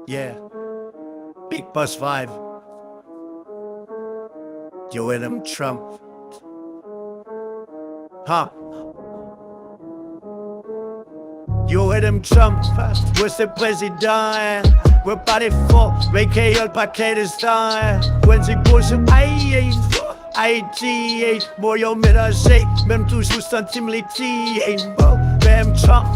Yeah, Big Bus 5. You with him, Trump. Huh? You with him, Trump. What's the president? We're party for kreyòl Pakistan. When c'est beau, c'est ayisyen. Moyo mélanger, même toujours sentimenti. Même Trump.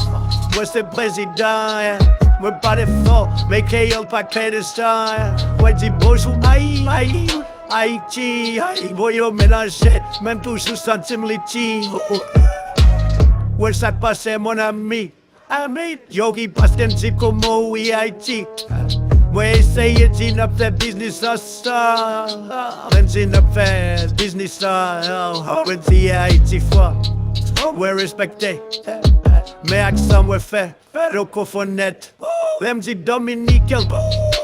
What's the president? We're party for kreyòl Pakistan. When c'est beau, c'est ayisyen. Moyo mélanger, même toujours sentimenti. Où ça passe, mon ami? Yogi Boston como EIT. Moi essayer de faire business ça. When de faire business ça. When the EIT fois. We're respecté. Mais accent we're fait. Rocofonette. Them dit Dominique.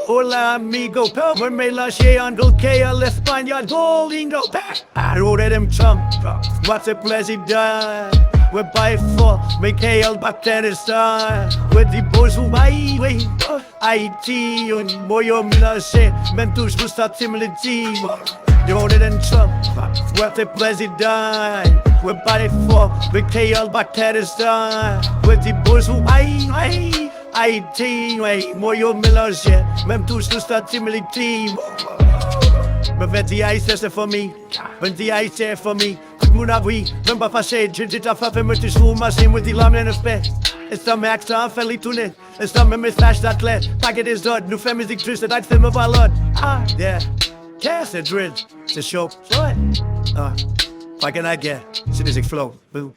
Hola amigo. We're mélangé anglais kreyòl espagnol. Duolingo. I wrote them Trump. What's a president? We're by for kreyòl Pakistan. With the boys who Haïti, moyo mélanger, même toujours sentimenti. You wrote it in Trump, we're the president. We're by for kreyòl Pakistan. With the boys who Haïti, moyo mélanger, même toujours sentimenti. But when the ice is for me, when the ice is for me, tout a oui, même pas fâché, j'ai ta fait me toujours machine with the lame in the space. It's the max time, fell tune. It's the même message that clear. Packet is done, nous fait musique triste, that fait me ballade. Yeah, c'est drill, c'est chaud. What? Fucking I get, c'est music flow, boom.